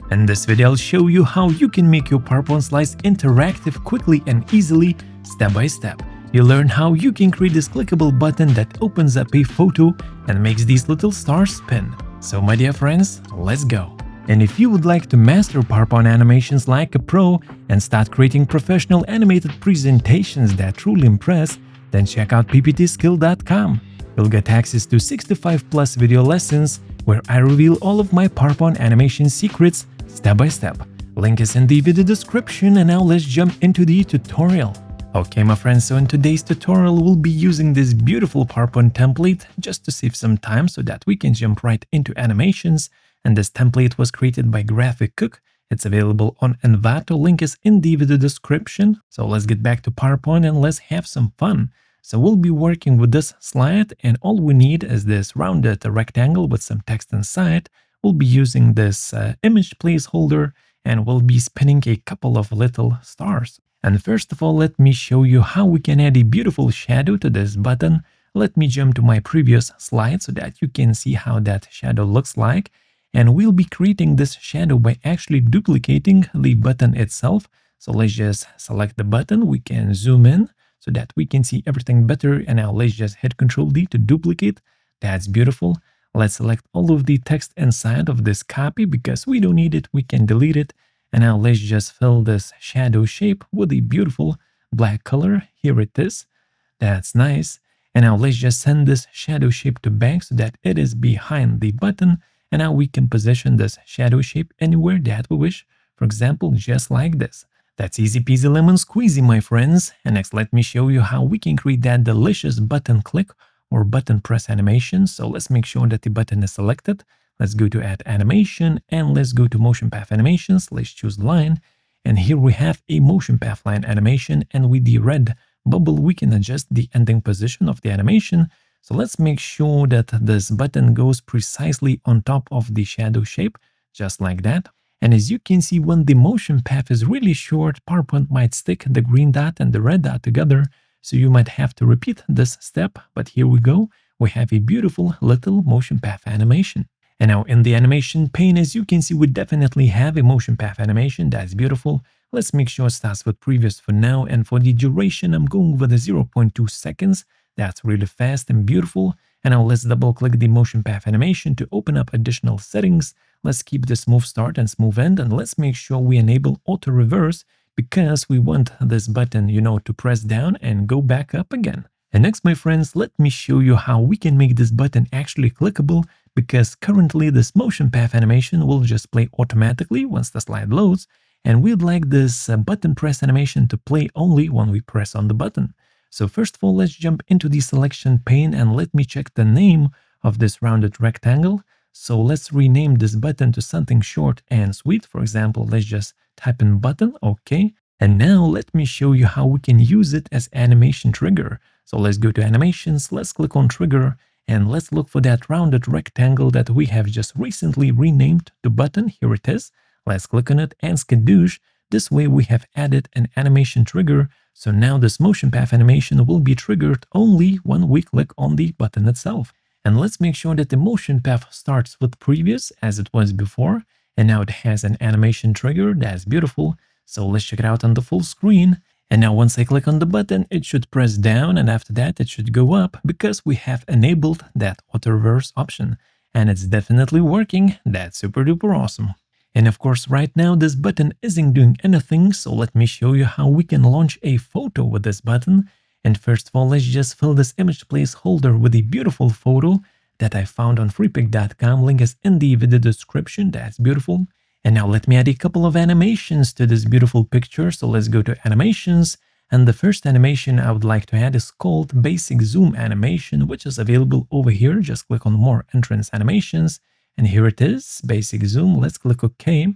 In this video, I'll show you how you can make your PowerPoint slides interactive quickly and easily, step by step. You'll learn how you can create this clickable button that opens up a photo and makes these little stars spin. So my dear friends, let's go. And if you would like to master PowerPoint animations like a pro and start creating professional animated presentations that truly impress, then check out pptskill.com. You'll get access to 65 plus video lessons where I reveal all of my PowerPoint animation secrets step by step. Link is in the video description, and now let's jump into the tutorial. Okay my friends, so in today's tutorial we'll be using this beautiful PowerPoint template just to save some time so that we can jump right into animations. And this template was created by Graphic Cook. It's available on Envato, link is in the video description. So let's get back to PowerPoint and let's have some fun. So we'll be working with this slide, and all we need is this rounded rectangle with some text inside. We'll be using this image placeholder, and we'll be spinning a couple of little stars. And first of all, let me show you how we can add a beautiful shadow to this button. Let me jump to my previous slide so that you can see how that shadow looks like. And we'll be creating this shadow by actually duplicating the button itself. So let's just select the button. We can zoom in so that we can see everything better. And now let's just hit Ctrl D to duplicate. That's beautiful. Let's select all of the text inside of this copy because we don't need it. We can delete it. And now let's just fill this shadow shape with a beautiful black color. Here it is. That's nice. And now let's just send this shadow shape to back so that it is behind the button. And now we can position this shadow shape anywhere that we wish. For example, just like this. That's easy peasy lemon squeezy, my friends. And next, let me show you how we can create that delicious button click or button press animation. So let's make sure that the button is selected. Let's go to add animation and let's go to motion path animations. Let's choose line. And here we have a motion path line animation. And with the red bubble, we can adjust the ending position of the animation. So let's make sure that this button goes precisely on top of the shadow shape, just like that. And as you can see, when the motion path is really short, PowerPoint might stick the green dot and the red dot together. So you might have to repeat this step, but here we go. We have a beautiful little motion path animation. And now in the animation pane, as you can see, we definitely have a motion path animation. That's beautiful. Let's make sure it starts with previous for now. And for the duration, I'm going with a 0.2 seconds. That's really fast and beautiful. And now let's double click the motion path animation to open up additional settings. Let's keep the smooth start and smooth end, and let's make sure we enable auto reverse because we want this button, to press down and go back up again. And next, my friends, let me show you how we can make this button actually clickable, because currently this motion path animation will just play automatically once the slide loads, and we'd like this button press animation to play only when we press on the button. So first of all, let's jump into the selection pane and let me check the name of this rounded rectangle. So let's rename this button to something short and sweet. For example, let's just type in button, okay. And now let me show you how we can use it as animation trigger. So let's go to animations, let's click on trigger, and let's look for that rounded rectangle that we have just recently renamed to button. Here it is. Let's click on it and skadoosh. This way we have added an animation trigger. So now this motion path animation will be triggered only when we click on the button itself. And let's make sure that the motion path starts with previous as it was before. And now it has an animation trigger. That's beautiful. So let's check it out on the full screen. And now once I click on the button, it should press down, and after that it should go up because we have enabled that auto reverse option. And it's definitely working. That's super duper awesome. And of course, right now this button isn't doing anything, so let me show you how we can launch a photo with this button. And first of all, let's just fill this image placeholder with a beautiful photo that I found on freepik.com. Link is in the video description. That's beautiful. And now let me add a couple of animations to this beautiful picture. So let's go to animations. And the first animation I would like to add is called basic zoom animation, which is available over here. Just click on more entrance animations. And here it is, basic zoom. Let's click OK.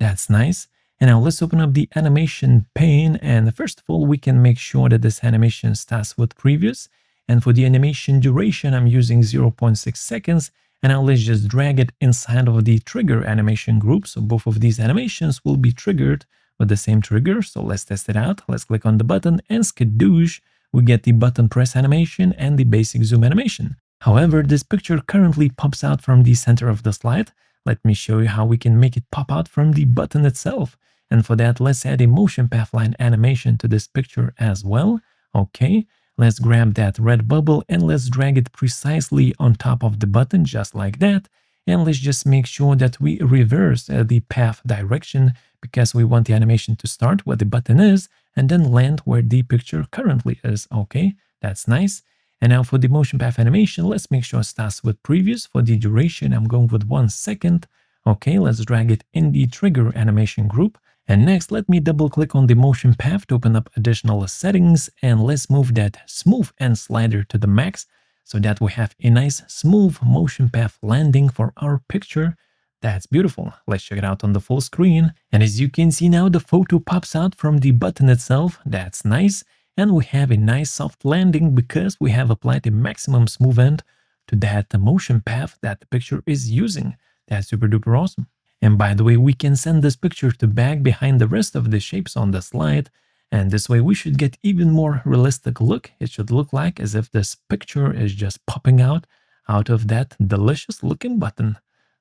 That's nice. And now let's open up the animation pane. And first of all, we can make sure that this animation starts with previous. And for the animation duration, I'm using 0.6 seconds. And now let's just drag it inside of the trigger animation group. So both of these animations will be triggered with the same trigger. So let's test it out. Let's click on the button and skadoosh. We get the button press animation and the basic zoom animation. However, this picture currently pops out from the center of the slide. let me show you how we can make it pop out from the button itself. And for that, let's add a motion path line animation to this picture as well. Okay, let's grab that red bubble and let's drag it precisely on top of the button, just like that. And let's just make sure that we reverse the path direction, because we want the animation to start where the button is and then land where the picture currently is. Okay, that's nice. And now for the motion path animation, let's make sure it starts with previous. For the duration, I'm going with 1 second. Okay, let's drag it in the trigger animation group. And next, let me double click on the motion path to open up additional settings, and let's move that smooth end slider to the max so that we have a nice smooth motion path landing for our picture. That's beautiful. Let's check it out on the full screen. And as you can see now, the photo pops out from the button itself. That's nice. And we have a nice soft landing because we have applied a maximum smooth end to that motion path that the picture is using. That's super duper awesome. And by the way, we can send this picture to back behind the rest of the shapes on the slide. And this way we should get even more realistic look. It should look like as if this picture is just popping out of that delicious looking button.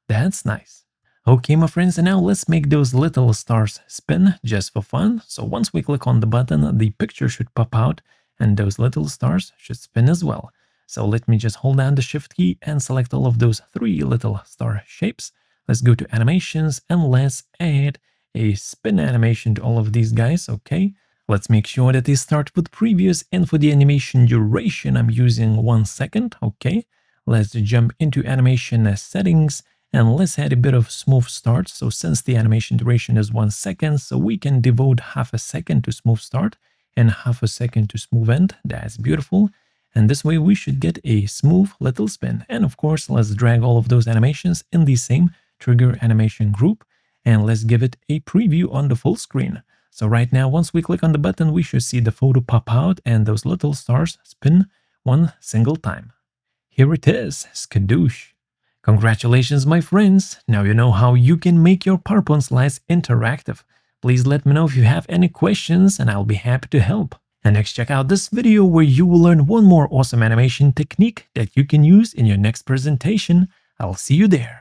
That's nice. Okay, my friends, and now let's make those little stars spin just for fun. So once we click on the button, the picture should pop out and those little stars should spin as well. So let me just hold down the Shift key and select all of those 3 little star shapes. Let's go to animations and let's add a spin animation to all of these guys. Okay, let's make sure that they start with previous, and for the animation duration, I'm using 1 second. Okay, let's jump into animation settings and let's add a bit of smooth start. So since the animation duration is 1 second, so we can devote half a second to smooth start and half a second to smooth end. That's beautiful. And this way we should get a smooth little spin. And of course, let's drag all of those animations in the same trigger animation group, and let's give it a preview on the full screen. So right now, once we click on the button, we should see the photo pop out and those little stars spin 1 single time. Here it is, skadoosh. Congratulations, my friends. Now you know how you can make your PowerPoint slides interactive. Please let me know if you have any questions and I'll be happy to help. And next, check out this video where you will learn one more awesome animation technique that you can use in your next presentation. I'll see you there.